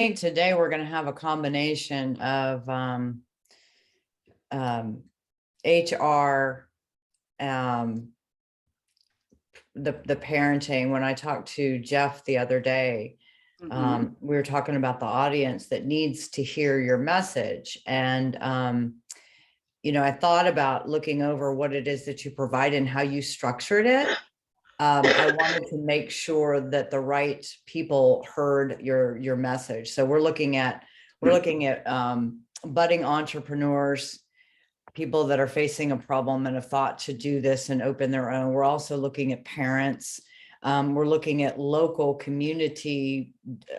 think today we're going to have a combination of HR, the parenting. When I talked to Jeff the other day, we were talking about the audience that needs to hear your message. And, I thought about looking over what it is that you provide and how you structured it. I wanted to make sure that the right people heard your message. So we're looking at budding entrepreneurs, people that are facing a problem and have thought to do this and open their own. We're also looking at parents. We're looking at local community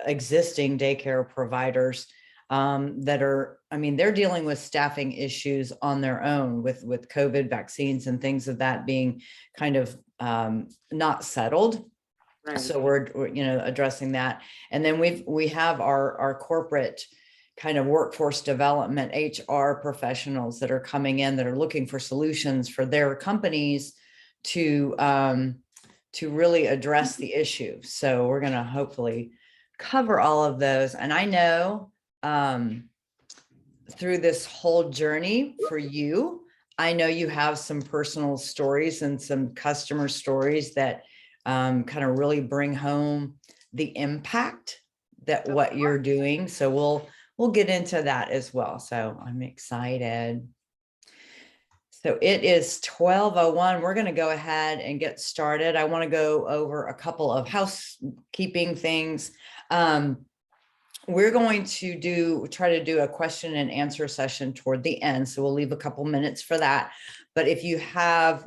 existing daycare providers that are, they're dealing with staffing issues on their own with COVID vaccines and things of that being kind of not settled. Right. So we're addressing that. And then we have our corporate kind of workforce development, HR professionals that are coming in that are looking for solutions for their companies to really address the issue. So we're going to hopefully cover all of those. And I know through this whole journey for you, I know you have some personal stories and some customer stories that kind of really bring home the impact that what you're doing. So we'll get into that as well. So I'm excited. So it is 12:01. We're going to go ahead and get started. I want to go over a couple of housekeeping things. We're going to try to do a question and answer session toward the end. So we'll leave a couple minutes for that. But if you have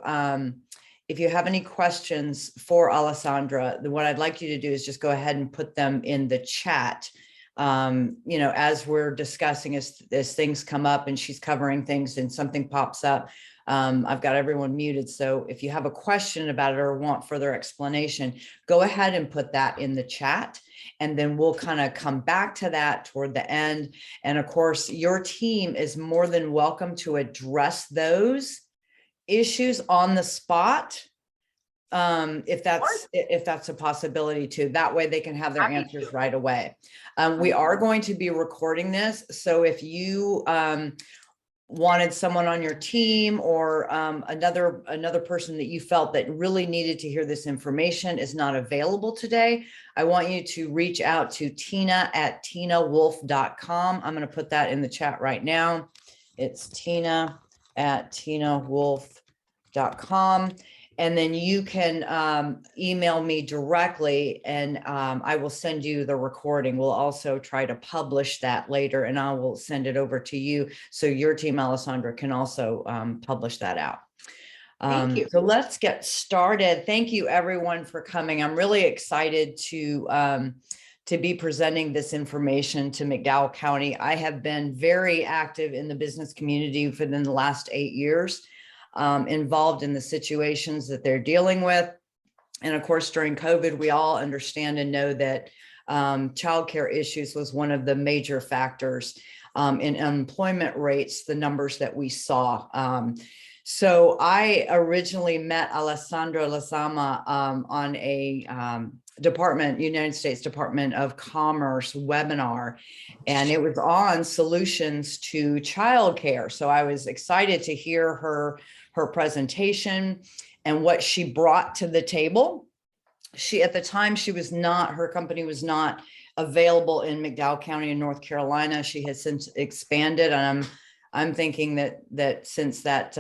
any questions for Alessandra, what I'd like you to do is just go ahead and put them in the chat. As we're discussing, as things come up and she's covering things and something pops up, I've got everyone muted. So if you have a question about it or want further explanation, go ahead and put that in the chat. And then we'll kind of come back to that toward the end. And of course, your team is more than welcome to address those issues on the spot. If that's a possibility too, that way they can have their answers right away. We are going to be recording this. So if you wanted someone on your team or another person that you felt that really needed to hear this information is not available today, I want you to reach out to tina@tinawolf.com. I'm going to put that in the chat right now. It's tina@tinawolf.com. And then you can email me directly and I will send you the recording. We'll also try to publish that later and I will send it over to you. So your team, Alessandra, can also publish that out. Thank you. So let's get started. Thank you everyone for coming. I'm really excited to be presenting this information to McDowell County. I have been very active in the business community within the last 8 years. Involved in the situations that they're dealing with. And of course, during COVID, we all understand and know that childcare issues was one of the major factors in unemployment rates, the numbers that we saw. So I originally met Alessandra Lezama on a United States Department of Commerce webinar, and it was on solutions to childcare. So I was excited to hear her presentation and what she brought to the table. At the time, her company was not available in McDowell County in North Carolina. She has since expanded, and I'm thinking that since that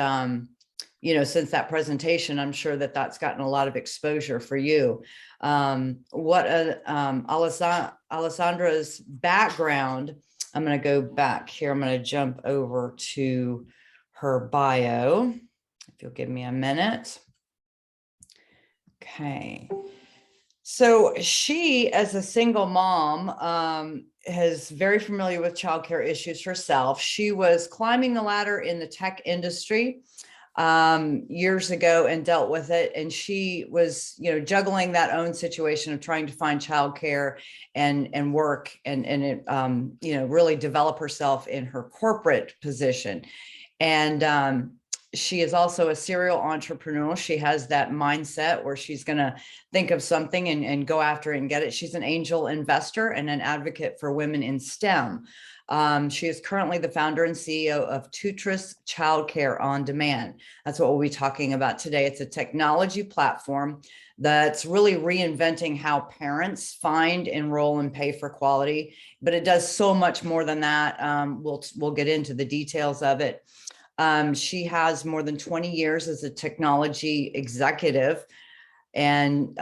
presentation, I'm sure that's gotten a lot of exposure for you. Alessandra's background, I'm going to go back here. I'm going to jump over to her bio. If you'll give me a minute. Okay. So she, as a single mom, is very familiar with childcare issues herself. She was climbing the ladder in the tech industry years ago and dealt with it. And she was, juggling that own situation of trying to find childcare and work and really develop herself in her corporate position. And She is also a serial entrepreneur. She has that mindset where she's going to think of something and go after it and get it. She's an angel investor and an advocate for women in STEM. She is currently the founder and CEO of Tootris Childcare On Demand. That's what we'll be talking about today. It's a technology platform that's really reinventing how parents find, enroll, and pay for quality. But it does so much more than that. We'll get into the details of it. She has more than 20 years as a technology executive and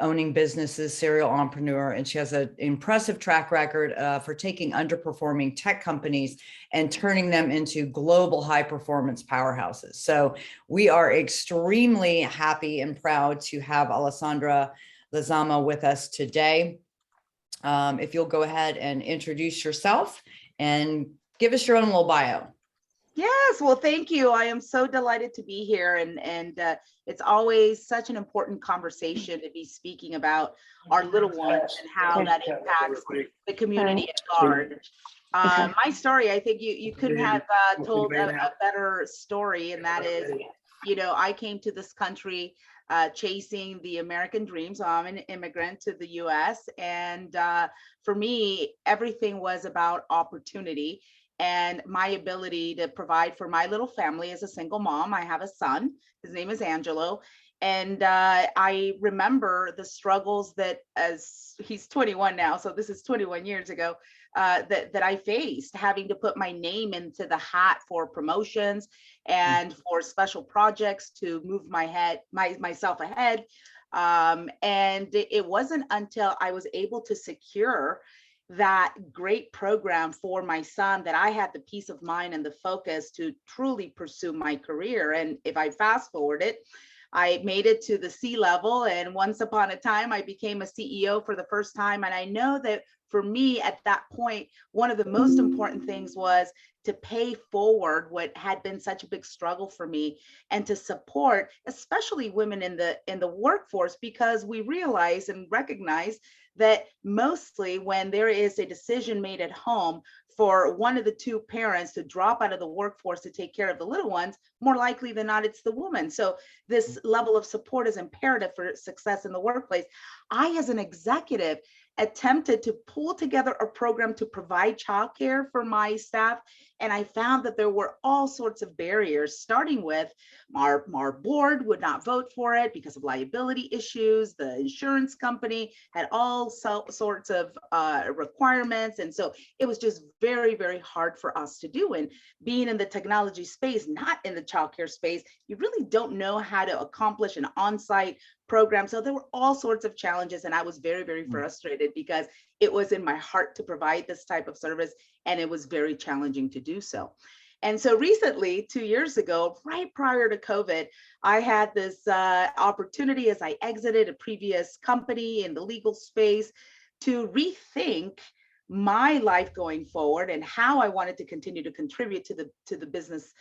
owning businesses, serial entrepreneur, and she has an impressive track record for taking underperforming tech companies and turning them into global high performance powerhouses. So we are extremely happy and proud to have Alessandra Lezama with us today. If you'll go ahead and introduce yourself and give us your own little bio. Yes, well, thank you. I am so delighted to be here, and it's always such an important conversation to be speaking about our little ones and how that impacts the community at large. My story, I think you couldn't have told a better story, and that is, I came to this country chasing the American dream. So I'm an immigrant to the US, and for me, everything was about opportunity and my ability to provide for my little family as a single mom. I have a son, his name is Angelo. And I remember the struggles that, as he's 21 now, so this is 21 years ago, that I faced, having to put my name into the hat for promotions and for special projects to move myself ahead. And it wasn't until I was able to secure that great program for my son that I had the peace of mind and the focus to truly pursue my career. And if I fast forward it, I made it to the C-level, and once upon a time I became a CEO for the first time. And I know that for me at that point, one of the most important things was to pay forward what had been such a big struggle for me, and to support especially women in the workforce, because we realize and recognize that mostly when there is a decision made at home for one of the two parents to drop out of the workforce to take care of the little ones, more likely than not, it's the woman. So this level of support is imperative for success in the workplace. I, as an executive, attempted to pull together a program to provide childcare for my staff. And I found that there were all sorts of barriers, starting with our board would not vote for it because of liability issues. The insurance company had all sorts of requirements. And so it was just very, very hard for us to do. And being in the technology space, not in the childcare space, you really don't know how to accomplish an on-site program. So there were all sorts of challenges, and I was very, very frustrated because it was in my heart to provide this type of service, and it was very challenging to do so. And so recently, 2 years ago, right prior to COVID, I had this opportunity as I exited a previous company in the legal space to rethink my life going forward and how I wanted to continue to contribute to the business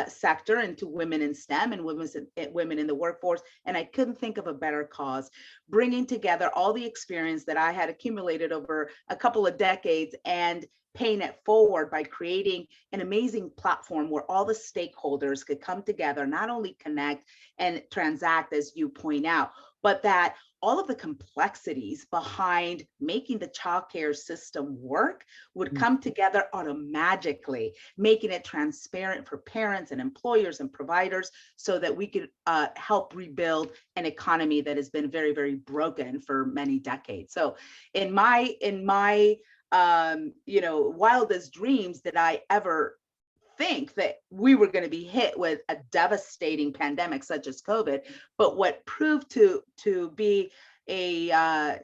sector and to women in STEM and women in the workforce. And I couldn't think of a better cause, bringing together all the experience that I had accumulated over a couple of decades and paying it forward by creating an amazing platform where all the stakeholders could come together, not only connect and transact, as you point out, but that all of the complexities behind making the childcare system work would come together automatically, making it transparent for parents and employers and providers so that we could help rebuild an economy that has been very, very broken for many decades. So in my wildest dreams did I ever think that we were going to be hit with a devastating pandemic such as COVID. But what proved to be a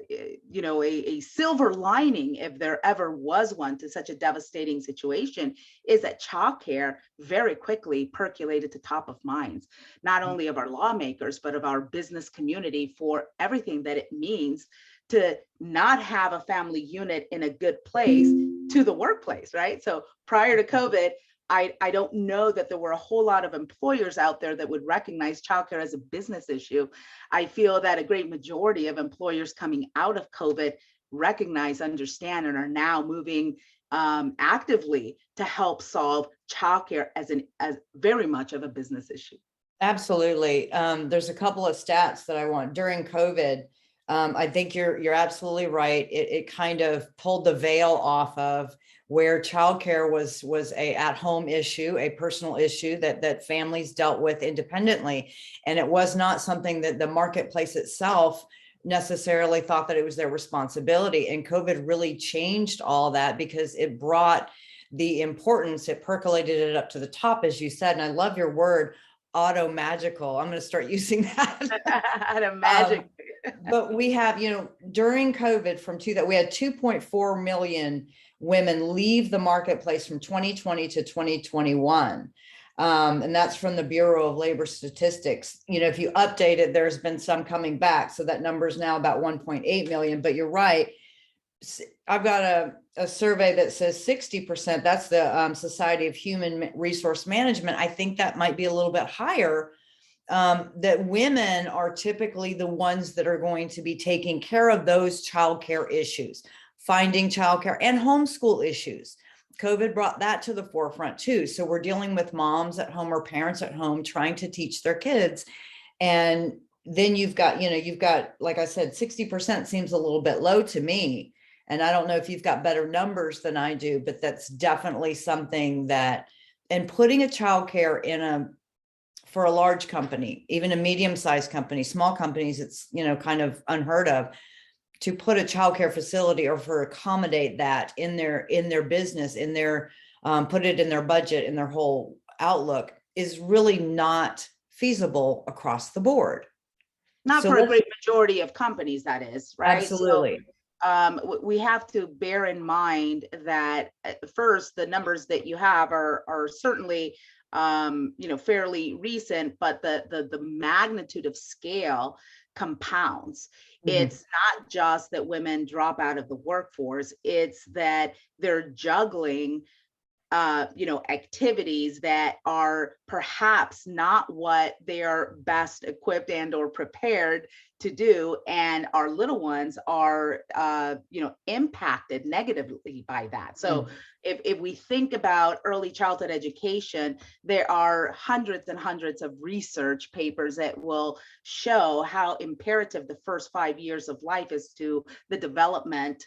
silver lining, if there ever was one, to such a devastating situation, is that childcare very quickly percolated to top of minds, not only of our lawmakers, but of our business community, for everything that it means to not have a family unit in a good place to the workplace, right? So prior to COVID, I don't know that there were a whole lot of employers out there that would recognize childcare as a business issue. I feel that a great majority of employers coming out of COVID recognize, understand, and are now moving actively to help solve childcare as very much of a business issue. Absolutely. There's a couple of stats that I want during COVID. I think you're absolutely right. It kind of pulled the veil off of where childcare was a at-home issue, a personal issue that families dealt with independently, and it was not something that the marketplace itself necessarily thought that it was their responsibility. And COVID really changed all that because it brought the importance, it percolated it up to the top, as you said. And I love your word, auto magical. I'm going to start using that. Auto magic. But we have, during COVID we had 2.4 million women leave the marketplace from 2020 to 2021. And that's from the Bureau of Labor Statistics. If you update it, there's been some coming back. So that number is now about 1.8 million, but you're right. I've got a survey that says 60%, that's the Society of Human Resource Management. I think that might be a little bit higher, that women are typically the ones that are going to be taking care of those childcare issues, finding childcare and homeschool issues. COVID brought that to the forefront too. So we're dealing with moms at home or parents at home trying to teach their kids. And then you've got, like I said, 60% seems a little bit low to me. And I don't know if you've got better numbers than I do, but that's definitely something that, and putting a childcare for a large company, even a medium-sized company, small companies, it's, kind of unheard of to put a childcare facility or for accommodate that in their business, put it in their budget, in their whole outlook is really not feasible across the board. Not for a great majority of companies, that is, right? Absolutely. So, we have to bear in mind that first, the numbers that you have are certainly, fairly recent, but the magnitude of scale compounds. Mm-hmm. It's not just that women drop out of the workforce, it's that they're juggling activities that are perhaps not what they are best equipped and or prepared to do. And our little ones are, impacted negatively by that. So if we think about early childhood education, there are hundreds and hundreds of research papers that will show how imperative the first 5 years of life is to the development,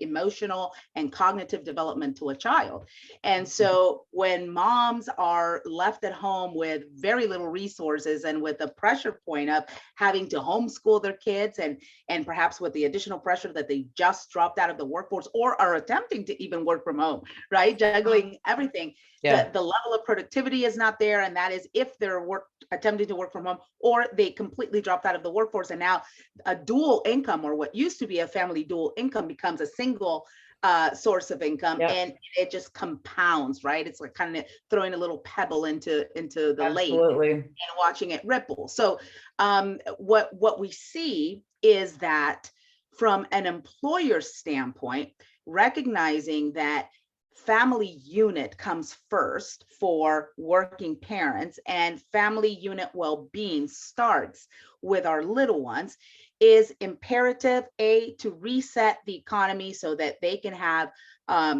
emotional and cognitive development to a child. And so when moms are left at home with very little resources and with the pressure point of having to homeschool their kids and perhaps with the additional pressure that they just dropped out of the workforce or are attempting to even work from home, right? Juggling everything. Yeah. The level of productivity is not there. And that is if they're attempting to work from home or they completely dropped out of the workforce. And now a dual income, or what used to be a family dual income, becomes a single source of income. Yep. And it just compounds, right? It's like kind of throwing a little pebble into the lake and watching it ripple. So what we see is that from an employer standpoint, recognizing that family unit comes first for working parents, and family unit well-being starts with our little ones, is imperative, to reset the economy so that they can have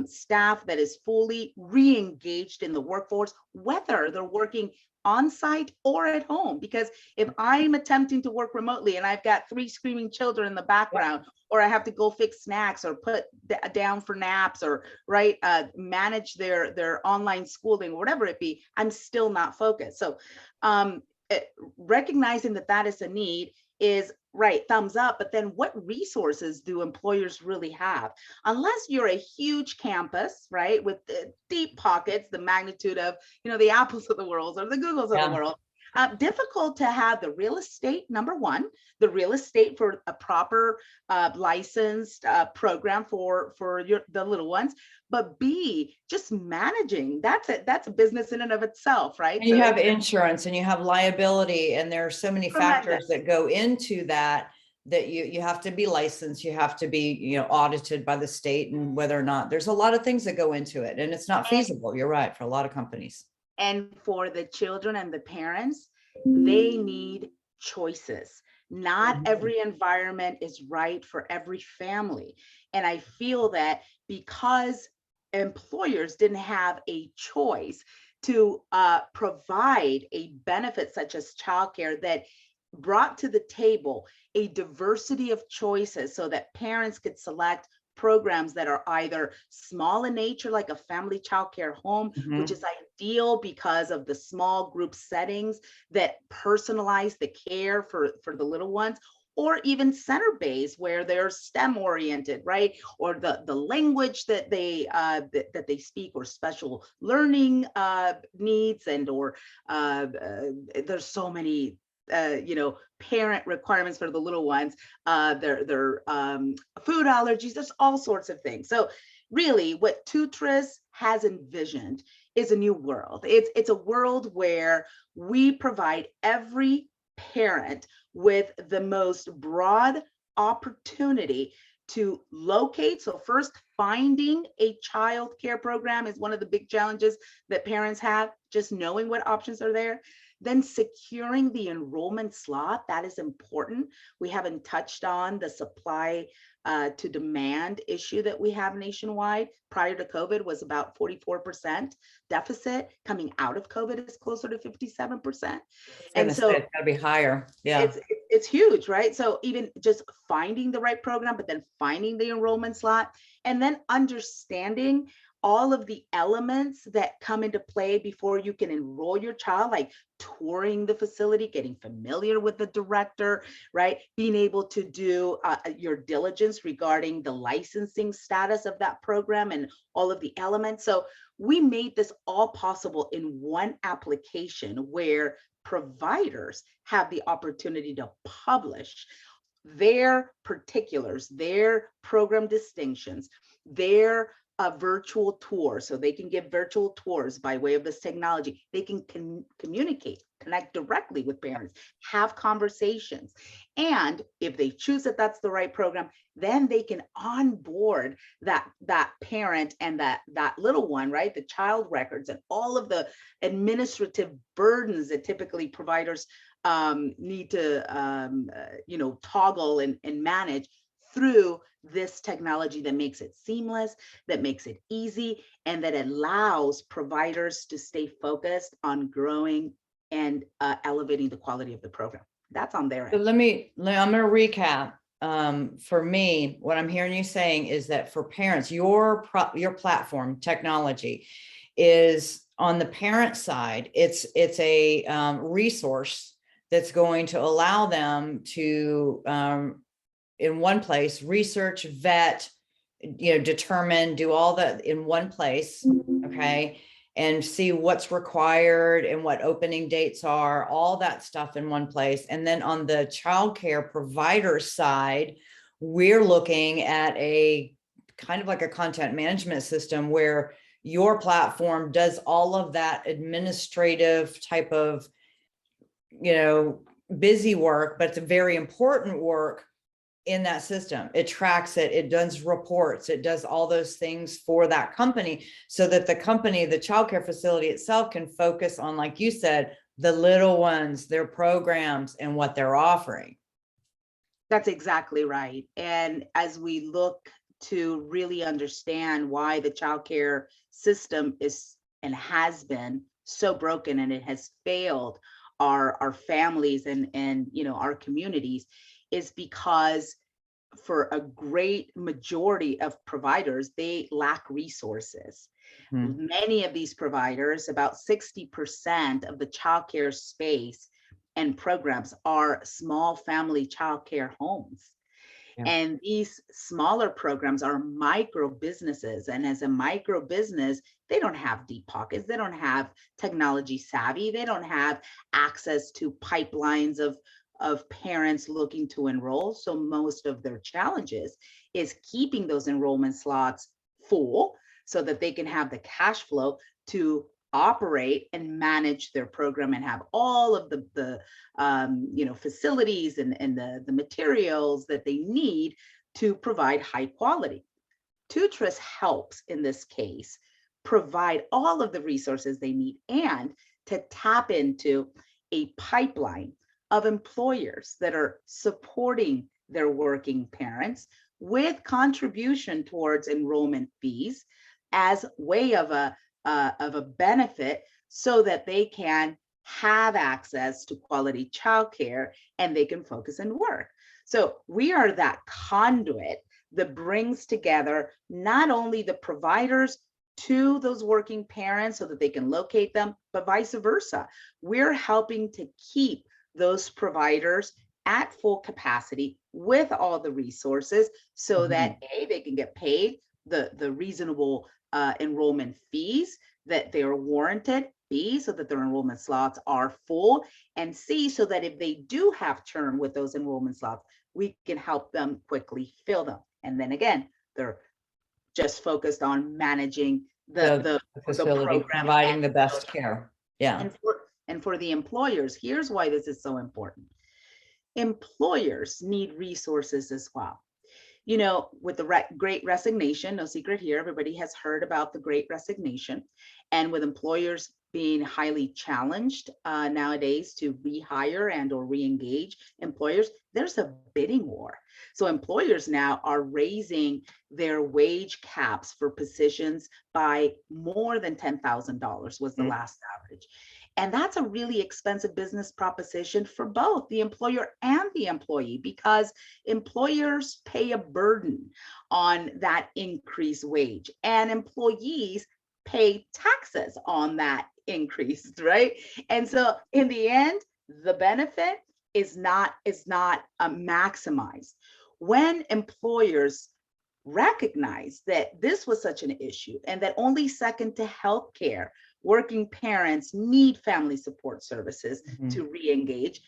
staff that is fully re-engaged in the workforce, whether they're working on site or at home. Because if I'm attempting to work remotely and I've got 3 screaming children in the background, or I have to go fix snacks or put down for naps or manage their online schooling, whatever it be, I'm still not focused. So recognizing that is a need is right, thumbs up. But then what resources do employers really have? Unless you're a huge campus, right, with the deep pockets, the magnitude of, the Apples of the world or the Googles of the world, difficult to have the real estate, number one, the real estate for a proper licensed program for the little ones, but B, just managing, that's a business in and of itself, right? And you have insurance and you have liability, and there are so many factors that go into that you have to be licensed, you have to be, audited by the state, and whether or not, there's a lot of things that go into it, and it's not feasible. You're right, for a lot of companies. And for the children and the parents, they need choices. Not every environment is right for every family. And I feel that because employers didn't have a choice to provide a benefit such as childcare that brought to the table a diversity of choices so that parents could select programs that are either small in nature, like a family childcare home, which is ideal because of the small group settings that personalize the care for the little ones, or even center-based where they're STEM oriented, right? Or the language that they speak, or special learning needs, and or there's so many parent requirements for the little ones, their food allergies, there's all sorts of things. So really what Tootris has envisioned is a new world. It's a world where we provide every parent with the most broad opportunity to locate. So first, finding a child care program is one of the big challenges that parents have, just knowing what options are there. Then securing the enrollment slot, that is important. We haven't touched on the supply to demand issue that we have nationwide. Prior to COVID was about 44% deficit. Coming out of COVID is closer to 57%. And so it's gotta be higher. Yeah. It's huge, right? So even just finding the right program, but then finding the enrollment slot, and then understanding all of the elements that come into play before you can enroll your child, like touring the facility, getting familiar with the director, right? Being able to do your diligence regarding the licensing status of that program and all of the elements. So we made this all possible in one application where providers have the opportunity to publish their particulars, their program distinctions, their virtual tour, so they can give virtual tours by way of this technology. They can communicate, connect directly with parents, have conversations. And if they choose that that's the right program, then they can onboard that parent and that little one, right? The child records and all of the administrative burdens that typically providers need to toggle and manage through this technology that makes it seamless, that makes it easy, and that allows providers to stay focused on growing and elevating the quality of the program. That's on their So end. I'm going to recap. For me, what I'm hearing you saying is that for parents, your platform technology is on the parent side. It's a resource that's going to allow them to in one place, research, vet, determine, do all that in one place, okay, and see what's required and what opening dates are, all that stuff in one place. And then on the childcare provider side, we're looking at a kind of like a content management system where your platform does all of that administrative type of, busy work, but it's a very important work in that system. It tracks it, it does reports, it does all those things for that company so that the company, the childcare facility itself, can focus on, like you said, the little ones, their programs, and what they're offering. That's exactly right. And as we look to really understand why the childcare system is and has been so broken, and it has failed our families and our communities, is because for a great majority of providers, they lack resources. Many of these providers, about 60% of the childcare space and programs, are small family childcare homes. Yeah. And these smaller programs are micro businesses. And as a micro business, they don't have deep pockets. They don't have technology savvy. They don't have access to pipelines of parents looking to enroll. So most of their challenges is keeping those enrollment slots full so that they can have the cash flow to operate and manage their program and have all of the facilities and the materials that they need to provide high quality. Tootris helps in this case provide all of the resources they need and to tap into a pipeline of employers that are supporting their working parents with contribution towards enrollment fees as way of a benefit so that they can have access to quality childcare and they can focus and work. So we are that conduit that brings together not only the providers to those working parents so that they can locate them, but vice versa. We're helping to keep those providers at full capacity with all the resources so that A, they can get paid the reasonable enrollment fees that they are warranted, B, so that their enrollment slots are full, and C, so that if they do have churn with those enrollment slots, we can help them quickly fill them. And then again, they're just focused on managing the facility, program providing the best care. Yeah. And for the employers, here's why this is so important. Employers need resources as well. You know, with the Great Resignation, no secret here, everybody has heard about the Great Resignation. And with employers being highly challenged nowadays to rehire and or re-engage employers, there's a bidding war. So employers now are raising their wage caps for positions by more than $10,000 was the last average. And that's a really expensive business proposition for both the employer and the employee, because employers pay a burden on that increased wage and employees pay taxes on that increase, right? And so in the end, the benefit is not maximized. When employers recognize that this was such an issue and that only second to healthcare, working parents need family support services to re-engage,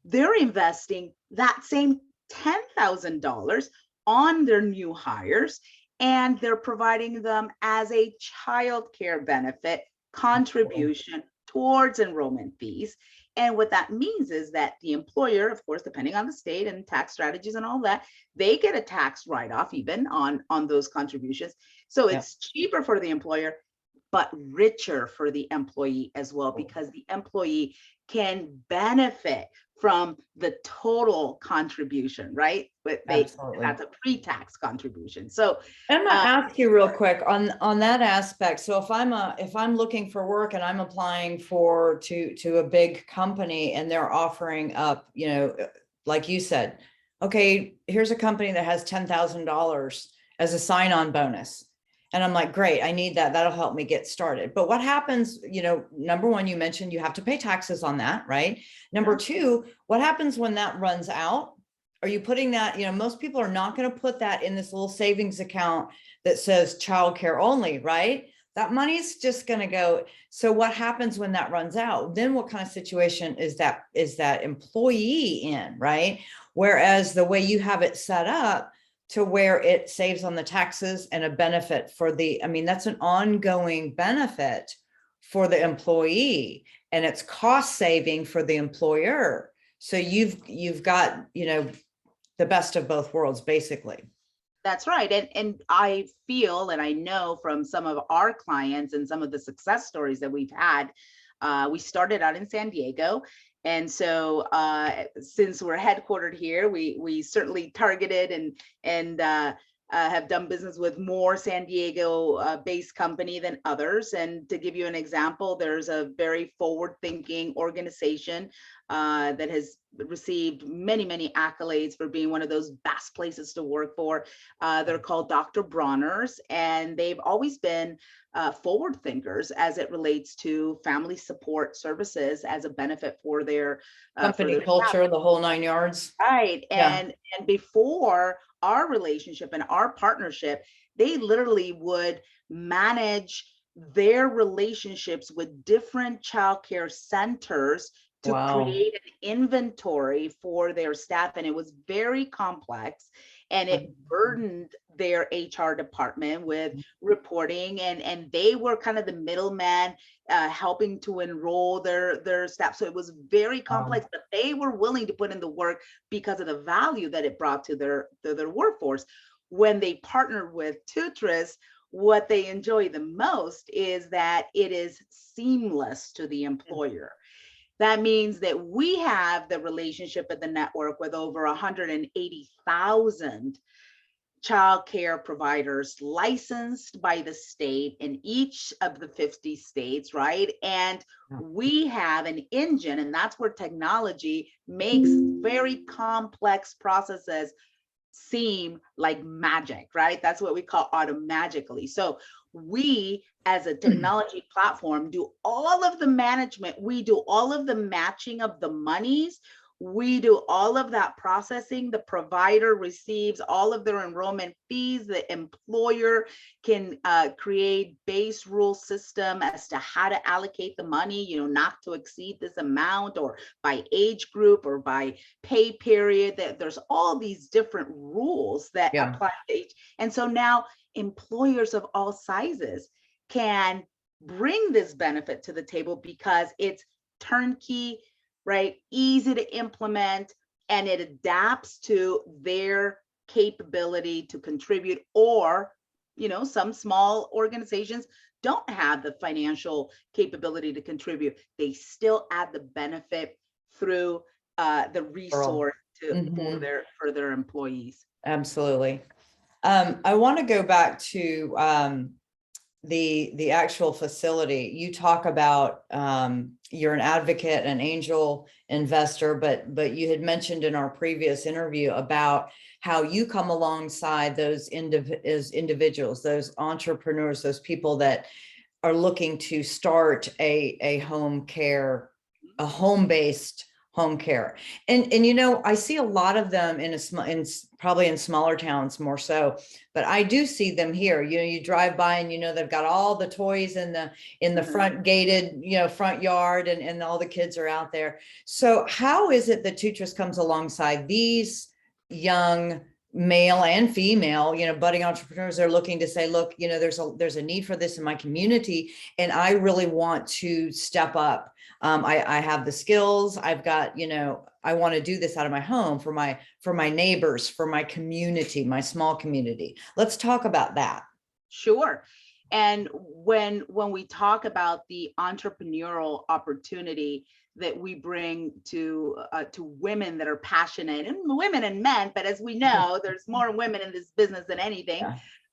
they're investing that same $10,000 on their new hires, and they're providing them as a child care benefit contribution towards enrollment fees. And what that means is that the employer, of course, depending on the state and tax strategies and all that, they get a tax write-off even on those contributions. So it's cheaper for the employer, but richer for the employee as well, because the employee can benefit from the total contribution, right? But that's a pre-tax contribution. So I'm gonna ask you real quick on that aspect. So if I'm looking for work and I'm applying to a big company and they're offering up, you know, like you said, okay, here's a company that has $10,000 as a sign-on bonus. And I'm like, great, I need that. That'll help me get started. But what happens, you know, number one, you mentioned you have to pay taxes on that, right? Number two, what happens when that runs out? Are you putting that, you know, most people are not going to put that in this little savings account that says childcare only, right? That money's just going to go. So what happens when that runs out? Then what kind of situation is that employee in, right? Whereas the way you have it set up, to where it saves on the taxes and a benefit for the, I mean, that's an ongoing benefit for the employee, and it's cost saving for the employer. So you've got, you know, the best of both worlds, basically. That's right. And I feel, and I know from some of our clients and some of the success stories that we've had, we started out in San Diego. And so since we're headquartered here, we certainly targeted and have done business with more San Diego based company than others. And to give you an example, there's a very forward-thinking organization that has received many accolades for being one of those best places to work for. They're called Dr. Bronner's, and they've always been forward thinkers as it relates to family support services as a benefit for their company culture, the whole 9 yards. Right. And before our relationship and our partnership, they literally would manage their relationships with different childcare centers to create an inventory for their staff. And it was very complex, and it burdened their HR department with reporting, and they were kind of the middleman helping to enroll their staff. So it was very complex, but they were willing to put in the work because of the value that it brought to their workforce. When they partnered with Tootris, what they enjoy the most is that it is seamless to the employer. That means that we have the relationship at the network with over 180,000 child care providers licensed by the state in each of the 50 states, right? And we have an engine, and that's where technology makes very complex processes seem like magic, right? That's what we call automagically. So we, as a technology platform, do all of the management. We do all of the matching of the monies. We do all of that processing. The provider receives all of their enrollment fees. The employer can create base rule system as to how to allocate the money, you know, not to exceed this amount, or by age group, or by pay period. That there's all these different rules that apply to each. And so now employers of all sizes can bring this benefit to the table because it's turnkey, right? Easy to implement, and it adapts to their capability to contribute. Or, you know, some small organizations don't have the financial capability to contribute. They still add the benefit through the resource for their employees. Absolutely. I want to go back to the actual facility. You talk about you're an advocate, an angel investor, but you had mentioned in our previous interview about how you come alongside those individuals, those entrepreneurs, those people that are looking to start a home care, a home-based home care. And you know, I see a lot of them probably in smaller towns more so, but I do see them here. You know, you drive by and you know they've got all the toys in the front gated, you know, front yard, and all the kids are out there. So how is it that Tootris comes alongside these young male and female, you know, budding entrepreneurs? They're looking to say, look, you know, there's a need for this in my community, and I really want to step up. I have the skills. I've got, you know, I want to do this out of my home for my neighbors, for my community, my small community. Let's talk about that. Sure. And when we talk about the entrepreneurial opportunity that we bring to women that are passionate, and women and men, but as we know, there's more women in this business than anything,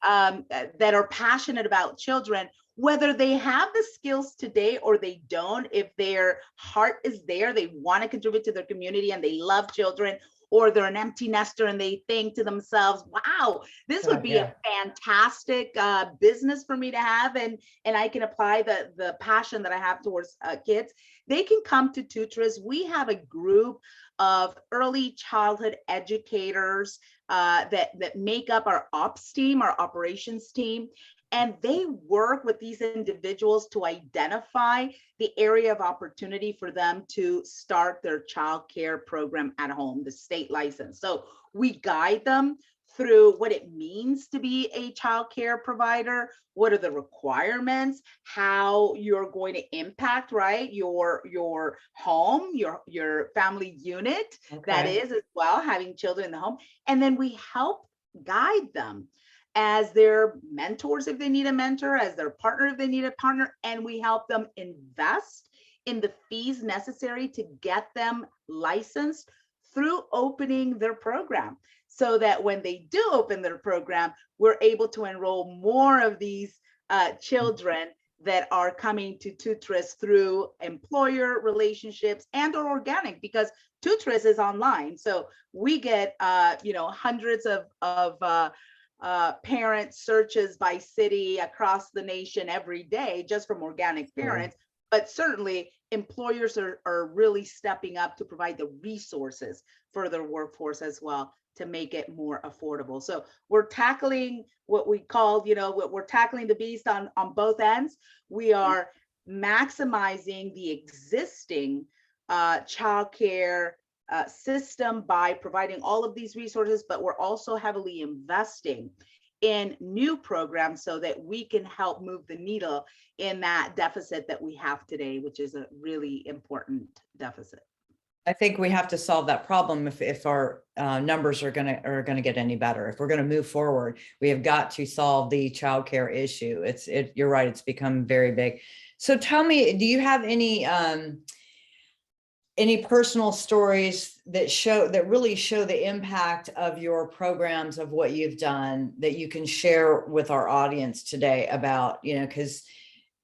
that are passionate about children, whether they have the skills today or they don't. If their heart is there, they want to contribute to their community and they love children, or they're an empty nester and they think to themselves, wow, this would be a fantastic business for me to have, and I can apply the passion that I have towards kids. They can come to Tootris. We have a group of early childhood educators that make up our ops team, our operations team. And they work with these individuals to identify the area of opportunity for them to start their child care program at home, the state license. So we guide them through what it means to be a child care provider, what are the requirements, how you're going to impact, right, your home, your family unit, that is as well, having children in the home. And then we help guide them as their mentors if they need a mentor, as their partner if they need a partner, and we help them invest in the fees necessary to get them licensed through opening their program, so that when they do open their program, we're able to enroll more of these children that are coming to Tootris through employer relationships and or organic, because Tootris is online. So we get you know, hundreds of parent searches by city across the nation every day just from organic parents. But certainly employers are really stepping up to provide the resources for their workforce as well to make it more affordable. So we're tackling what we call, you know, we're tackling the beast on both ends. We are maximizing the existing childcare system by providing all of these resources, but we're also heavily investing in new programs so that we can help move the needle in that deficit that we have today, which is a really important deficit. I think we have to solve that problem if our numbers are gonna get any better. If we're gonna move forward, we have got to solve the childcare issue. You're right, it's become very big. So tell me, do you have any any personal stories that really show the impact of your programs, of what you've done, that you can share with our audience today about, because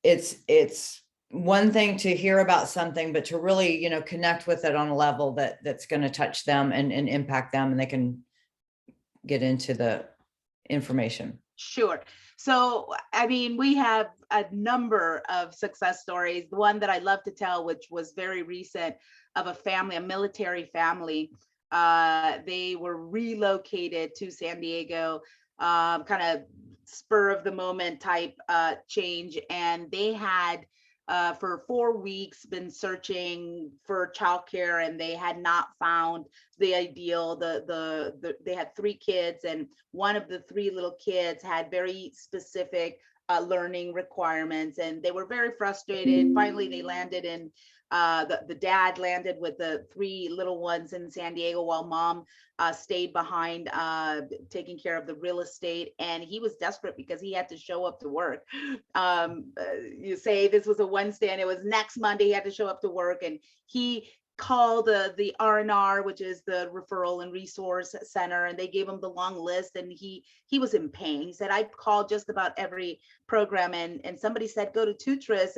it's one thing to hear about something, but to really, connect with it on a level that's going to touch them and impact them, and they can get into the information. Sure. So, I mean, we have a number of success stories. The one that I love to tell, which was very recent, of a family, a military family. They were relocated to San Diego, kind of spur of the moment type change. And they had for 4 weeks been searching for childcare, and they had not found the ideal. They had 3 kids, and one of the 3 little kids had very specific learning requirements, and they were very frustrated. Finally, they landed in the dad landed with the 3 little ones in San Diego, while mom stayed behind taking care of the real estate. And he was desperate because he had to show up to work. You say this was a Wednesday, and it was next Monday he had to show up to work, and he called the R&R, which is the Referral and Resource Center, and they gave him the long list, and he was in pain. He said, I've called just about every program, and somebody said go to Tootris,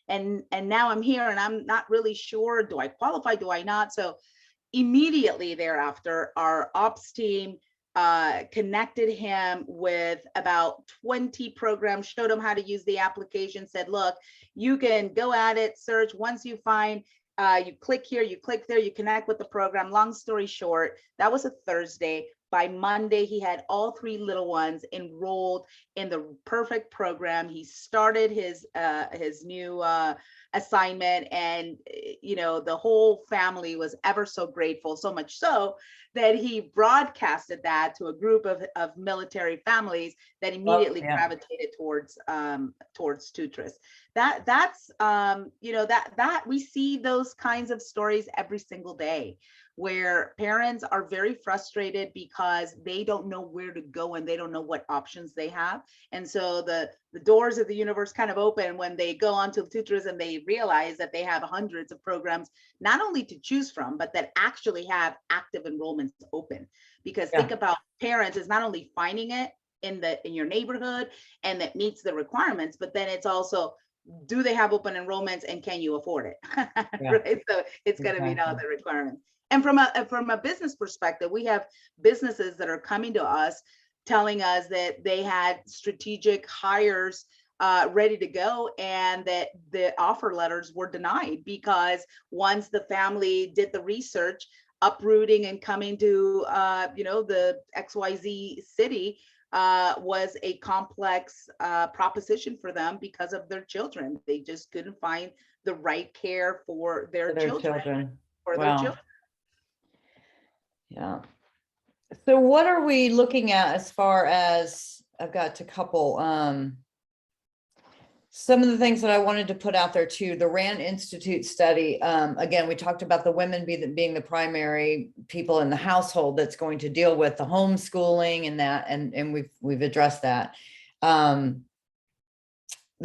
and now I'm here, and I'm not really sure, do I qualify, do I not? So immediately thereafter, our ops team connected him with about 20 programs, showed him how to use the application, said, look, you can go at it, search. Once you find, you click here, you click there, you connect with the program. Long story short, that was a Thursday. By Monday, he had all 3 little ones enrolled in the perfect program. He started his new assignment, and the whole family was ever so grateful, so much so that he broadcasted that to a group of military families that immediately gravitated towards Tootris. That's that we see those kinds of stories every single day, where parents are very frustrated because they don't know where to go and they don't know what options they have. And so the doors of the universe kind of open when they go onto Tootris and they realize that they have hundreds of programs, not only to choose from, but that actually have active enrollments open. Because think about parents is not only finding it in your neighborhood and that meets the requirements, but then it's also, do they have open enrollments and can you afford it? Right? So it's going to meet all the requirements. And from a business perspective, we have businesses that are coming to us telling us that they had strategic hires ready to go, and that the offer letters were denied because once the family did the research, uprooting and coming to the XYZ city was a complex proposition for them because of their children. They just couldn't find the right care for their children. Yeah. So what are we looking at as far as, I've got a couple, some of the things that I wanted to put out there too, the RAND Institute study. Again, we talked about the women being the primary people in the household that's going to deal with the homeschooling and that, and we've addressed that. The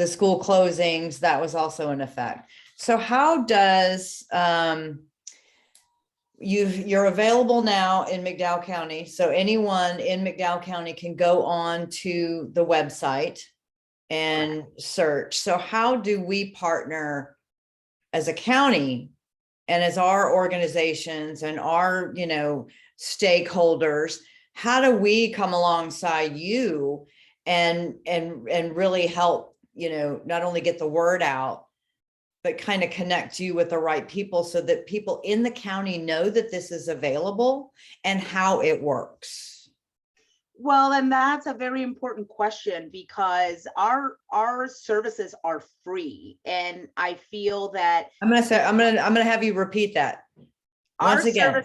school closings, that was also in effect. So how does, you're available now in McDowell County. So anyone in McDowell County can go on to the website and search. So how do we partner as a county and as our organizations and our, stakeholders? How do we come alongside you and really help, not only get the word out, but kind of connect you with the right people so that people in the county know that this is available and how it works? Well, and that's a very important question, because our services are free, and I feel that I'm gonna have you repeat that once again.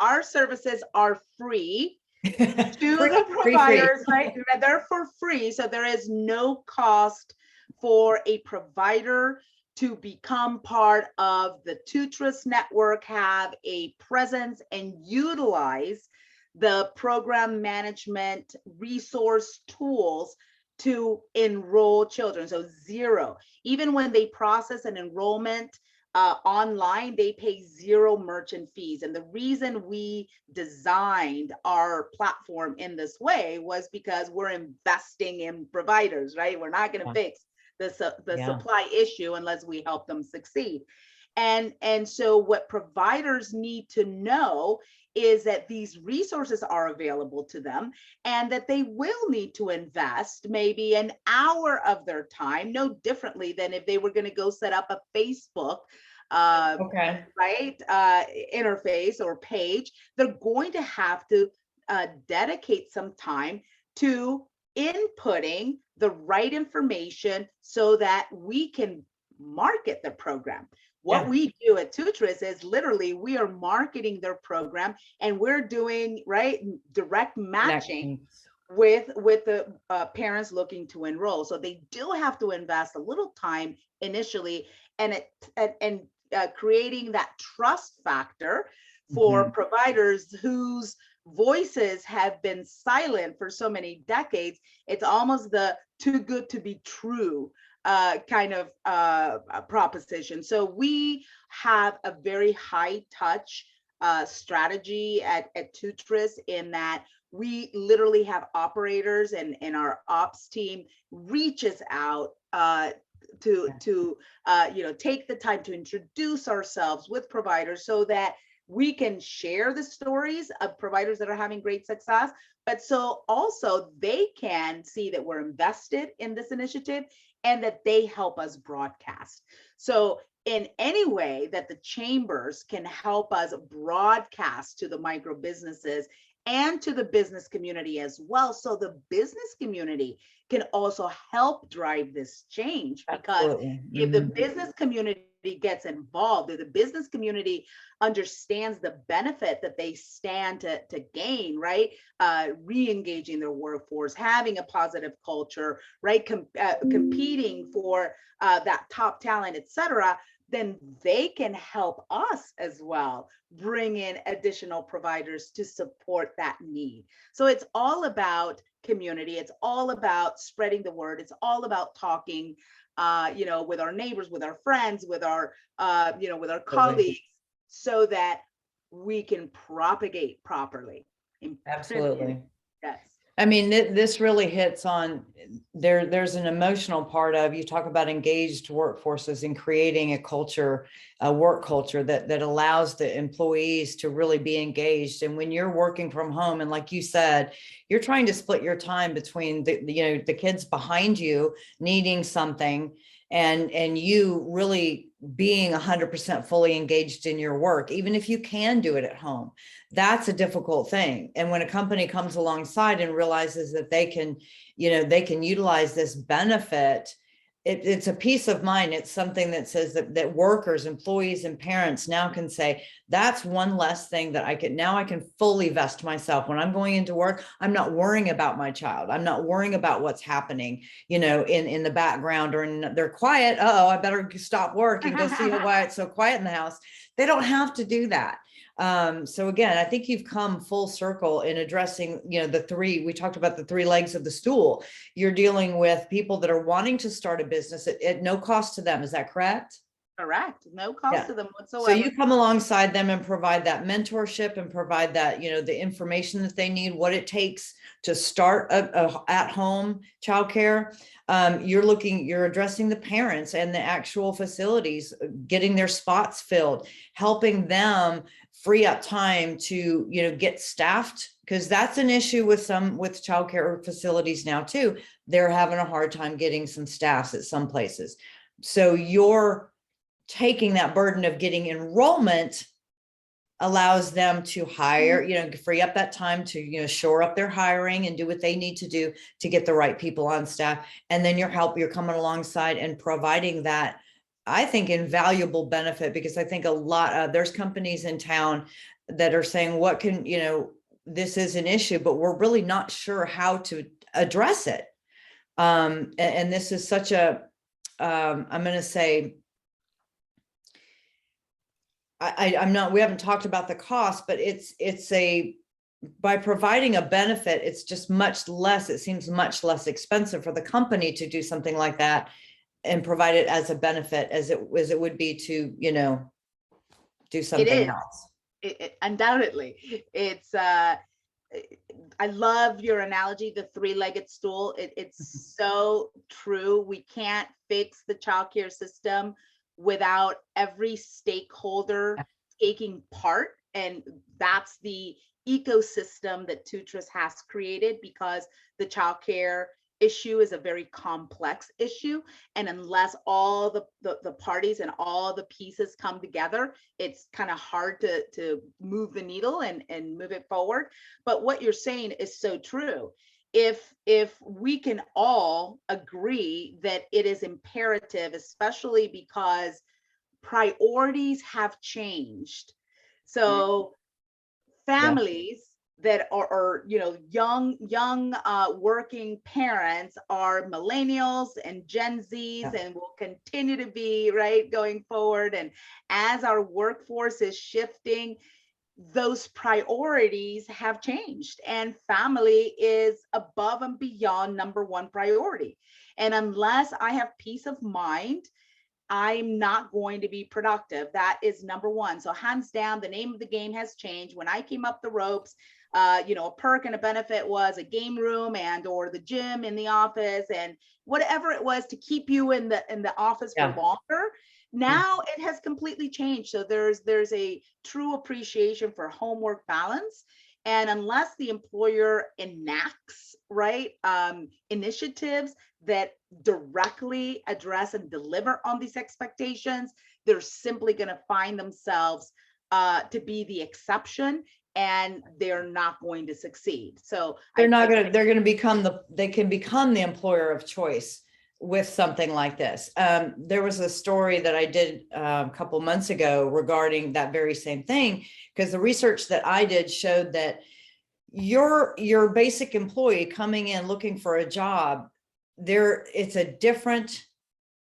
Our services are free to the providers, right? They're for free, so there is no cost for a provider to become part of the Tootris network, have a presence, and utilize the program management resource tools to enroll children. So 0, even when they process an enrollment, online, they pay zero merchant fees. And the reason we designed our platform in this way was because we're investing in providers, right? We're not going to fix the supply issue unless we help them succeed. And so what providers need to know is that these resources are available to them and that they will need to invest maybe an hour of their time, no differently than if they were going to go set up a Facebook interface or page. They're going to have to dedicate some time to inputting the right information so that we can market the program. What we do at Tootris is literally we are marketing their program, and we're doing direct matching with the parents looking to enroll. So they do have to invest a little time initially, and creating that trust factor for providers whose voices have been silent for so many decades. It's almost the too good to be true kind of proposition. So we have a very high touch strategy at Tootris, in that we literally have operators and our ops team reaches out to take the time to introduce ourselves with providers so that we can share the stories of providers that are having great success, but so also they can see that we're invested in this initiative and that they help us broadcast. So in any way that the chambers can help us broadcast to the micro businesses and to the business community as well, so the business community can also help drive this change. Because if the business community gets involved, if the business community understands the benefit that they stand to gain, right? Re-engaging their workforce, having a positive culture, right? Competing for that top talent, etc., then they can help us as well bring in additional providers to support that need. So it's all about community. It's all about spreading the word. It's all about talking, with our neighbors, with our friends, with our, with our colleagues, so that we can propagate properly. Absolutely. Yes. I mean, this really hits on there's an emotional part of, you talk about engaged workforces and creating a culture, a work culture that allows the employees to really be engaged. And when you're working from home, and like you said, you're trying to split your time between the kids behind you needing something and you really being 100% fully engaged in your work, even if you can do it at home, that's a difficult thing. And when a company comes alongside and realizes that they can utilize this benefit, it's a peace of mind. It's something that says that workers, employees, and parents now can say, that's one less thing that I can fully vest myself. When I'm going into work, I'm not worrying about my child. I'm not worrying about what's happening, in the background, or they're quiet. Uh-oh, I better stop work and go see why it's so quiet in the house. They don't have to do that. So again, I think you've come full circle in addressing, we talked about the three legs of the stool. You're dealing with people that are wanting to start a business at no cost to them. Is that correct? Correct. No cost to them whatsoever. So you come alongside them and provide that mentorship and provide that, the information that they need, what it takes to start a at-home childcare. You're addressing the parents and the actual facilities, getting their spots filled, helping them free up time to, get staffed, because that's an issue with childcare facilities now too. They're having a hard time getting some staffs at some places. So you're taking that burden of getting enrollment, allows them to hire, free up that time to, shore up their hiring and do what they need to do to get the right people on staff. And then you're coming alongside and providing that, I think, invaluable benefit, because I think there's companies in town that are saying, this is an issue, but we're really not sure how to address it. And this is such a, I'm going to say, we haven't talked about the cost, but by providing a benefit, it's just much less, it seems much less expensive for the company to do something like that. and provide it as a benefit as it would be to, you know, do something else. Undoubtedly. It's I love your analogy, the three-legged stool. It's so true. We can't fix the childcare system without every stakeholder taking part. And that's the ecosystem that Tootris has created, because the childcare issue is a very complex issue. And unless all the parties and all the pieces come together, it's kind of hard to move the needle and move it forward. But what you're saying is so true. If we can all agree that it is imperative, especially because priorities have changed. So families that are you know, young working parents are millennials and Gen Zs, and will continue to be, right, going forward. And as our workforce is shifting, those priorities have changed, and family is above and beyond number one priority. And unless I have peace of mind, I'm not going to be productive. That is number one. So hands down, the name of the game has changed. When I came up the ropes, you know, a perk and a benefit was a game room and or the gym in the office and whatever it was to keep you in the office for longer. Now it has completely changed. So there's a true appreciation for homework balance. And unless the employer enacts, right, initiatives that directly address and deliver on these expectations, they're simply going to find themselves to be the exception, and they're not going to succeed. So they're going to become they can become the employer of choice with something like this. There was a story that I did a couple months ago regarding that very same thing, because the research that I did showed that your basic employee coming in looking for a job, it's a different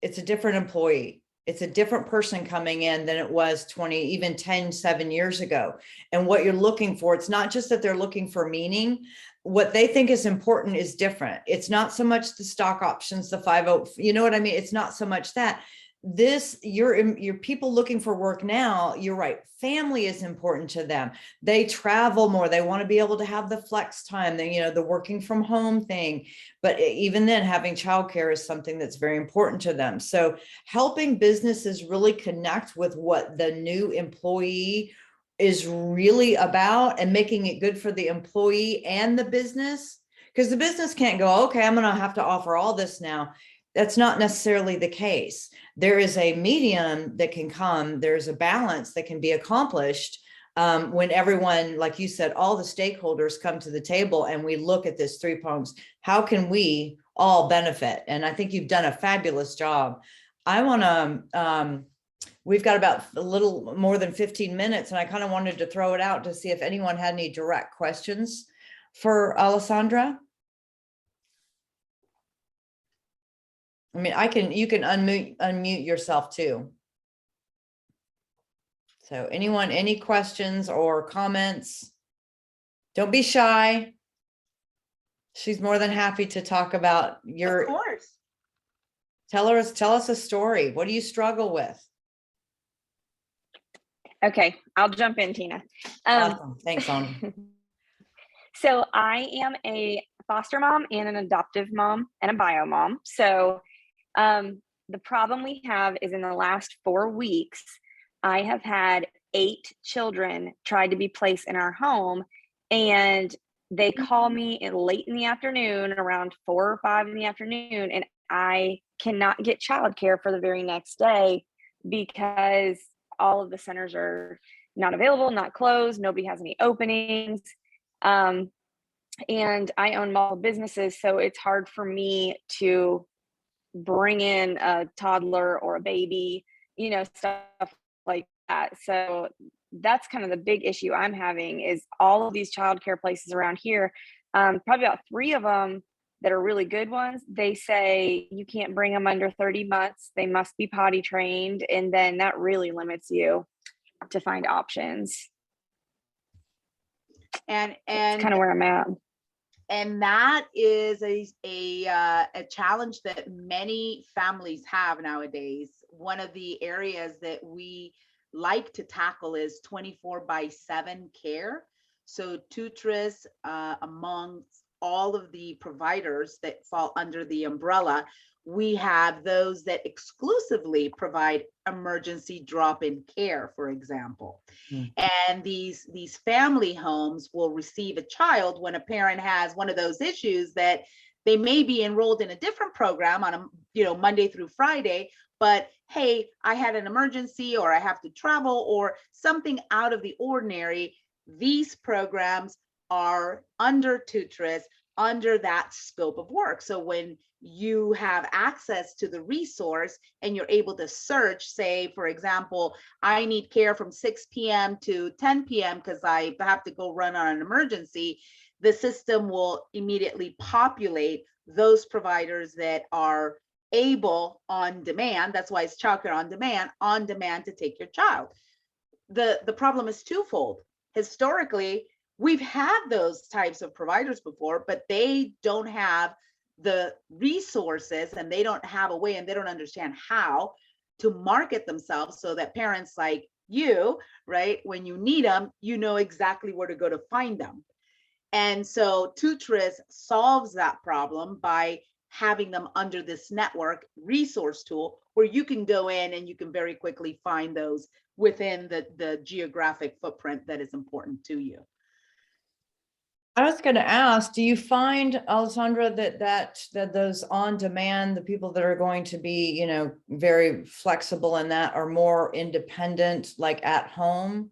employee. It's a different person coming in than it was 20, even 10, 7 years ago. And what you're looking for, it's not just that they're looking for meaning. What they think is important is different. It's not so much the stock options, the 50, you know what I mean? It's not so much that. Your people looking for work now, you're right. Family is important to them. They travel more. They want to be able to have the flex time, the working from home thing. But even then, having childcare is something that's very important to them. So helping businesses really connect with what the new employee is really about and making it good for the employee and the business, because the business can't go, okay, I'm going to have to offer all this now. That's not necessarily the case. There is a medium that can come. There's a balance that can be accomplished when everyone, like you said, all the stakeholders come to the table and we look at this three prongs. How can we all benefit? And I think you've done a fabulous job. I want to, we've got about a little more than 15 minutes, and I kind of wanted to throw it out to see if anyone had any direct questions for Alessandra. I mean, you can unmute yourself too. So anyone, any questions or comments? Don't be shy. She's more than happy to talk about your, of course. Tell us a story. What do you struggle with? Okay, I'll jump in, Tina. Awesome. Thanks, Andra. So I am a foster mom and an adoptive mom and a bio mom. So the problem we have is in the last 4 weeks, I have had 8 children try to be placed in our home, and they call me late in the afternoon, around 4 or 5 in the afternoon, and I cannot get childcare for the very next day because all of the centers are not available, not closed, nobody has any openings. And I own multiple businesses, so it's hard for me to bring in a toddler or a baby, stuff like that. So that's kind of the big issue I'm having, is all of these childcare places around here. Probably about 3 of them that are really good ones, they say you can't bring them under 30 months. They must be potty trained. And then that really limits you to find options. And that's kind of where I'm at. And that is a challenge that many families have nowadays. One of the areas that we like to tackle is 24/7 care. So Tootris, amongst all of the providers that fall under the umbrella, we have those that exclusively provide emergency drop-in care, for example. And these family homes will receive a child when a parent has one of those issues that they may be enrolled in a different program on a Monday through Friday, but hey, I had an emergency, or I have to travel, or something out of the ordinary. These programs are under Tootris, under that scope of work. So when you have access to the resource and you're able to search, say, for example, I need care from 6 p.m. to 10 p.m. because I have to go run on an emergency, the system will immediately populate those providers that are able on demand. That's why it's childcare on demand to take your child. The problem is twofold. Historically, we've had those types of providers before, but they don't have the resources, and they don't have a way, and they don't understand how to market themselves so that parents like you, right, when you need them, you know exactly where to go to find them. And so Tootris solves that problem by having them under this network resource tool where you can go in and you can very quickly find those within the geographic footprint that is important to you. I was going to ask, do you find, Alessandra, that those on demand, the people that are going to be, very flexible in that, are more independent, like at home?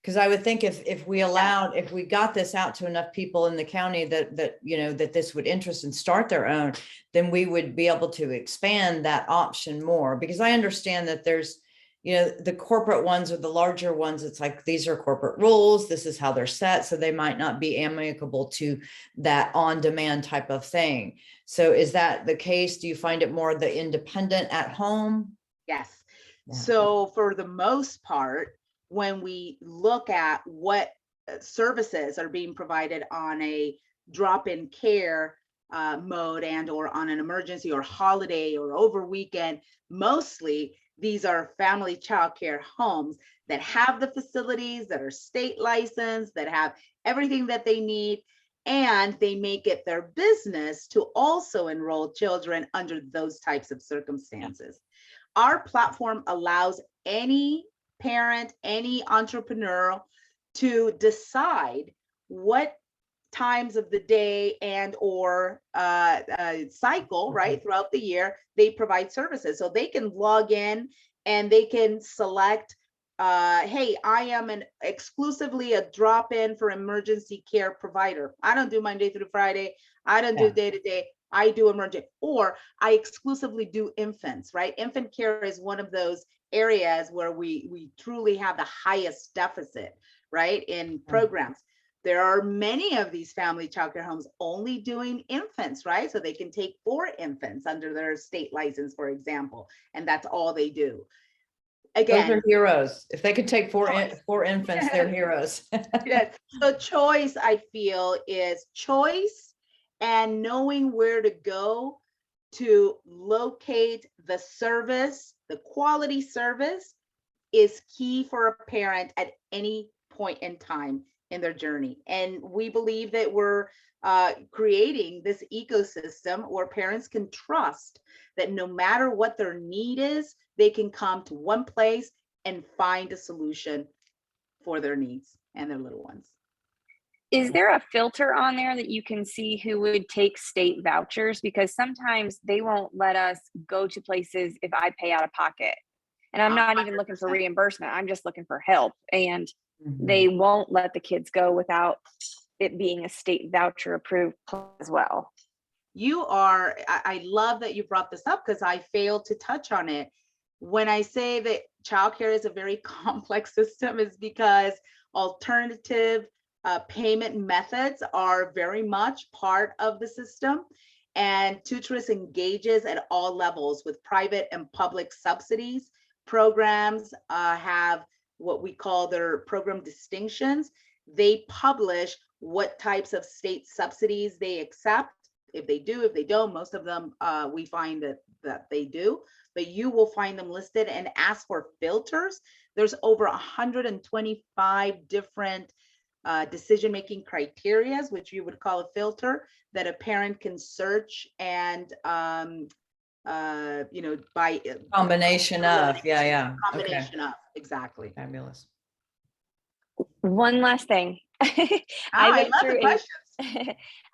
Because I would think if we got this out to enough people in the county that this would interest and start their own, then we would be able to expand that option more. Because I understand that there's, the corporate ones or the larger ones, it's like, these are corporate rules, this is how they're set, so they might not be amicable to that on-demand type of thing. So is that the case? Do you find it more the independent at home? Yes. Yeah. So for the most part, when we look at what services are being provided on a drop-in care mode and or on an emergency or holiday or over weekend, mostly these are family childcare homes that have the facilities, that are state licensed, that have everything that they need, and they make it their business to also enroll children under those types of circumstances. Our platform allows any parent, any entrepreneur to decide what times of the day and or cycle, right, throughout the year they provide services. So they can log in and they can select, hey, I am exclusively a drop-in for emergency care provider. I don't do Monday through Friday. I don't do day-to-day. I do emergency, or I exclusively do infants, right? Infant care is one of those areas where we truly have the highest deficit, right, in programs. There are many of these family childcare homes only doing infants, right? So they can take 4 infants under their state license, for example, and that's all they do. Again, those are heroes. If they could take 4 infants, they're heroes. Yes. So choice, I feel, is choice and knowing where to go to locate the service, the quality service, is key for a parent at any point in time in their journey. And we believe that we're creating this ecosystem where parents can trust that no matter what their need is, they can come to one place and find a solution for their needs and their little ones. Is there a filter on there that you can see who would take state vouchers? Because sometimes they won't let us go to places if I pay out of pocket. And I'm not even looking for reimbursement. I'm just looking for help. And they won't let the kids go without it being a state voucher approved as well. I love that you brought this up because I failed to touch on it. When I say that childcare is a very complex system, is because alternative payment methods are very much part of the system. And Tootris engages at all levels with private and public subsidies. Programs have what we call their program distinctions. They publish what types of state subsidies they accept. If they do, if they don't, most of them we find that they do, but you will find them listed. And ask for filters. There's over 125 different decision-making criterias, which you would call a filter, that a parent can search and by Combination of, yeah. combination of, exactly. Fabulous. One last thing. I love the questions.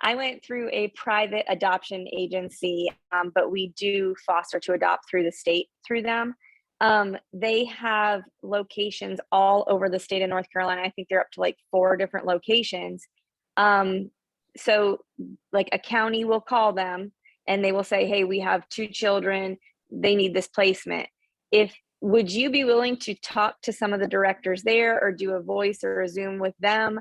I went through a private adoption agency, but we do foster to adopt through the state through them. They have locations all over the state of North Carolina. I think they're up to like 4 different locations. So like a county will call them and they will say, hey, we have 2 children, they need this placement. Would you be willing to talk to some of the directors there or do a voice or a Zoom with them?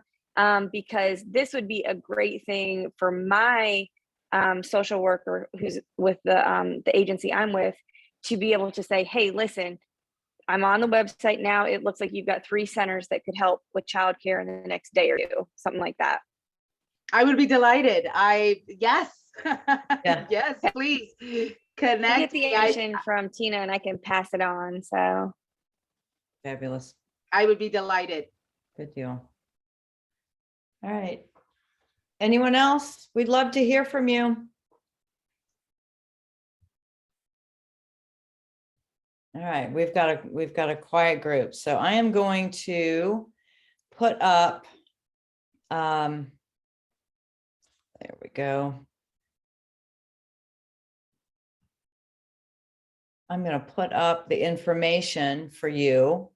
Because this would be a great thing for my social worker who's with the agency I'm with, to be able to say, hey, listen, I'm on the website now. It looks like you've got 3 centers that could help with childcare in the next day or 2, something like that. I would be delighted. Yes. Yeah. Yes, please I connect. get the information from Tina and I can pass it on. So Fabulous. I would be delighted. Good deal. All right. Anyone else? We'd love to hear from you. All right, we've got a quiet group. So I am going to put up, there we go. I'm going to put up the information for you.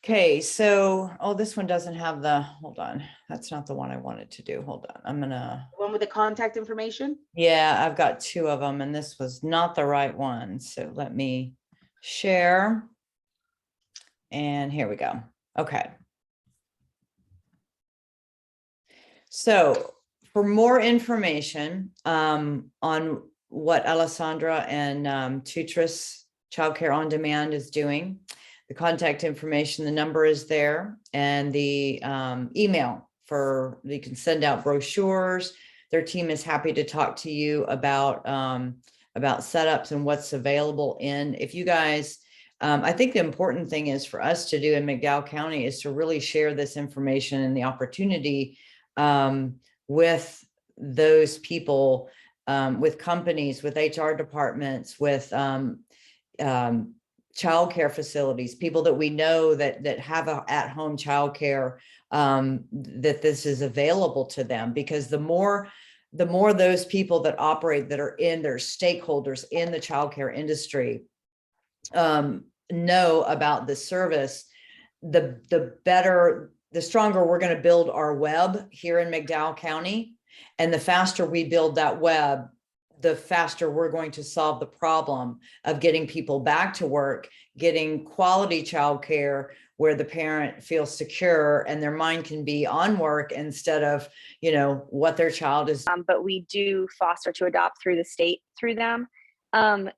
Okay, so, oh, this one doesn't have the, hold on. That's not the one I wanted to do. Hold on. I'm gonna. The one with the contact information? Yeah, I've got 2 of them and this was not the right one. So let me share. And here we go. Okay. So for more information on what Alessandra and Tootris Childcare On Demand is doing, the contact information, the number is there, and the email for, you can send out brochures. Their team is happy to talk to you about setups and what's available in, if you guys, I think the important thing is for us to do in McDowell County is to really share this information and the opportunity with those people, with companies, with HR departments, with childcare facilities, people that we know that have a at-home childcare, that this is available to them, because the more those people that operate, that are in, their stakeholders in the childcare industry, know about the service, the better, the stronger we're going to build our web here in McDowell County. And the faster we build that web, the faster we're going to solve the problem of getting people back to work, getting quality childcare where the parent feels secure and their mind can be on work instead of, what their child is. But we do foster to adopt through the state through them.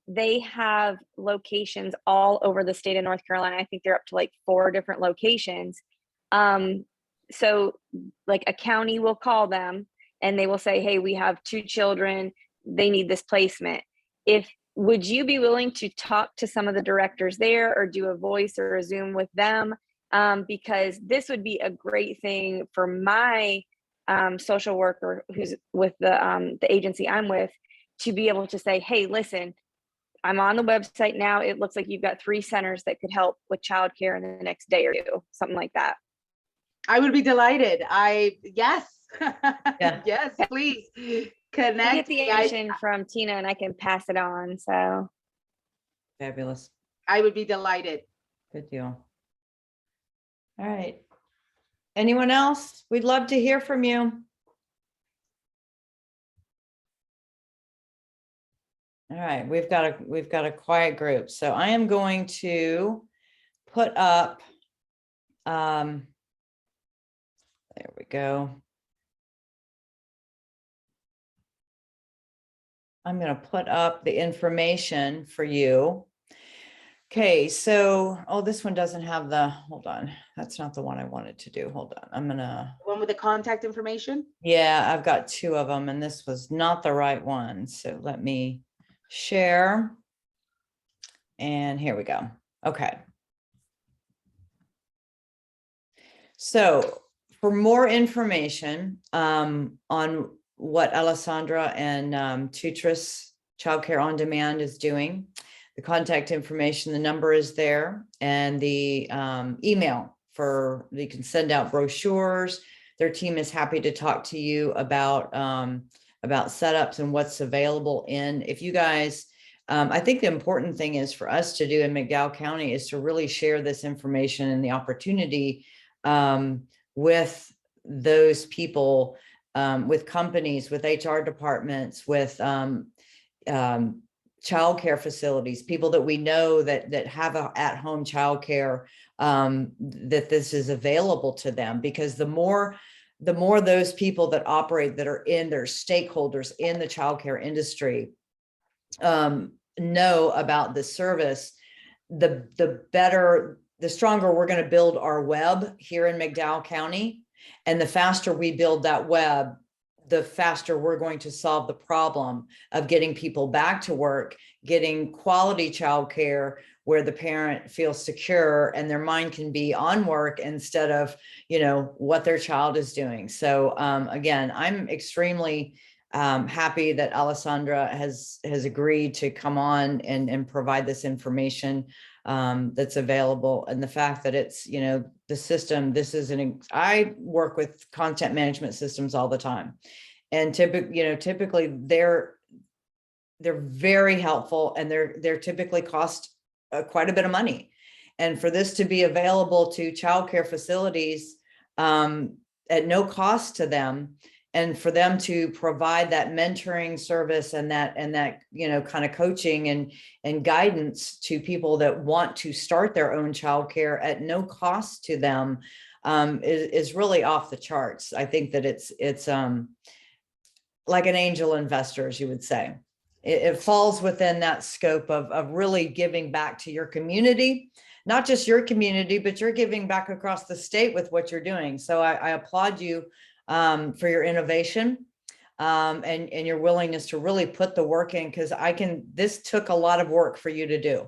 They have locations all over the state of North Carolina. I think they're up to like 4 different locations. So like a county will call them and they will say, hey, we have 2 children, they need this placement. Would you be willing to talk to some of the directors there or do a voice or a Zoom with them? Because this would be a great thing for my social worker who's with the agency I'm with, to be able to say, hey, listen, I'm on the website now. It looks like you've got 3 centers that could help with childcare in the next day or 2, something like that. I would be delighted. Yes. Yeah. Yes, please connect. I get the information from Tina and I can pass it on. So Fabulous. I would be delighted. Good deal. All right. Anyone else? We'd love to hear from you. All right, we've got a quiet group. So I am going to put up, there we go. I'm going to put up the information for you. Okay, so, oh, this one doesn't have the, hold on. That's not the one I wanted to do. Hold on. I'm gonna, One with the contact information? yeah, I've got two of them and this was not the right one. So let me share. And here we go. Okay. So for more information on what Alessandra and Tootris Childcare On Demand is doing, the contact information, the number is there, and the email for, you can send out brochures. Their team is happy to talk to you about setups and what's available in. If you guys, I think the important thing is for us to do in McDowell County is to really share this information and the opportunity with those people, with companies, with HR departments, with childcare facilities, people that we know that have a at-home childcare, that this is available to them, because the more those people that operate, that are in, their stakeholders in the childcare industry, know about the service, the better, the stronger we're going to build our web here in McDowell County. And the faster we build that web, the faster we're going to solve the problem of getting people back to work, getting quality childcare where the parent feels secure and their mind can be on work instead of, what their child is doing. So again, I'm extremely happy that Alessandra has agreed to come on and provide this information that's available. And the fact that it's, the system, this is I work with content management systems all the time. And typically they're very helpful, and they're typically cost quite a bit of money. And for this to be available to childcare facilities at no cost to them, and for them to provide that mentoring service and that kind of coaching and guidance to people that want to start their own childcare at no cost to them, is really off the charts. I think that it's like an angel investor, as you would say. It falls within that scope of really giving back to your community, not just your community, but you're giving back across the state with what you're doing. So I applaud you for your innovation and your willingness to really put the work in, because this took a lot of work for you to do,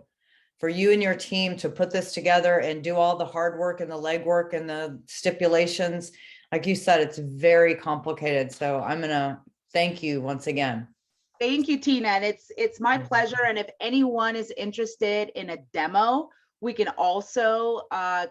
for you and your team to put this together and do all the hard work and the legwork and the stipulations. Like you said, it's very complicated. So I'm going to thank you once again. Thank you, Tina. And it's my pleasure. And if anyone is interested in a demo, we can also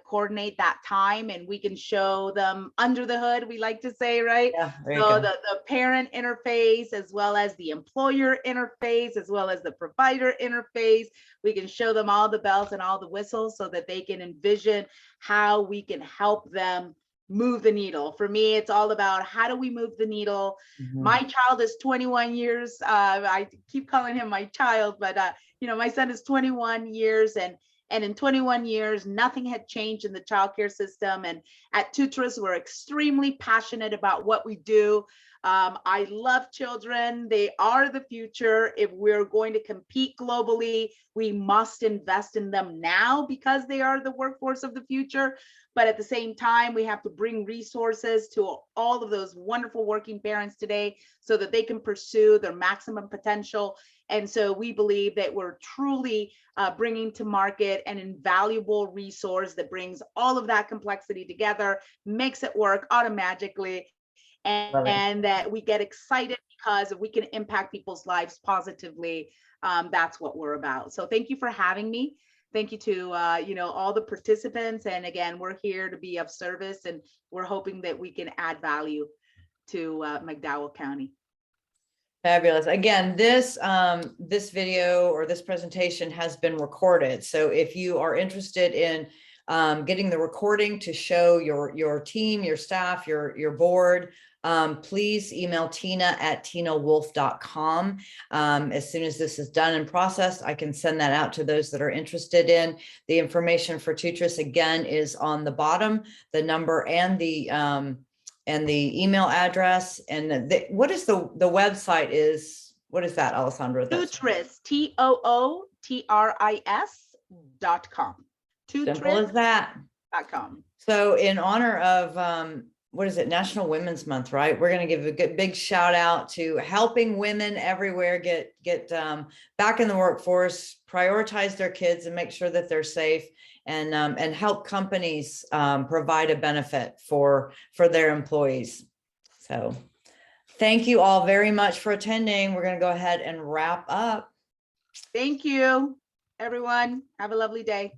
coordinate that time, and we can show them under the hood, we like to say, right? Yeah, so the parent interface, as well as the employer interface, as well as the provider interface. We can show them all the bells and all the whistles so that they can envision how we can help them move the needle. For me, it's all about how do we move the needle. Mm-hmm. My child is 21 years. I keep calling him my child, but my son is 21 years, and in 21 years, nothing had changed in the childcare system. And at Tootris, we're extremely passionate about what we do. I love children. They are the future. If we're going to compete globally, we must invest in them now, because they are the workforce of the future. But at the same time, we have to bring resources to all of those wonderful working parents today so that they can pursue their maximum potential. And so we believe that we're truly bringing to market an invaluable resource that brings all of that complexity together, makes it work automatically, and that we get excited because if we can impact people's lives positively, that's what we're about. So thank you for having me. Thank you to all the participants. And again, we're here to be of service, and we're hoping that we can add value to McDowell County. Fabulous. Again, this video or this presentation has been recorded. So if you are interested in getting the recording to show your team, your staff, your board, please email Tina at tinawolf.com. As soon as this is done and processed, I can send that out to those that are interested in. The information for Tootris, again, is on the bottom, the number and the email address. And what is the website is, what is that, Alessandra? Tootris, Tootris Simple as that. Tootris.com. So in honor of, what is it, National Women's Month, right? We're going to give a good big shout out to helping women everywhere get back in the workforce, prioritize their kids and make sure that they're safe, and help companies provide a benefit for their employees. So thank you all very much for attending. We're going to go ahead and wrap up. Thank you, everyone. Have a lovely day.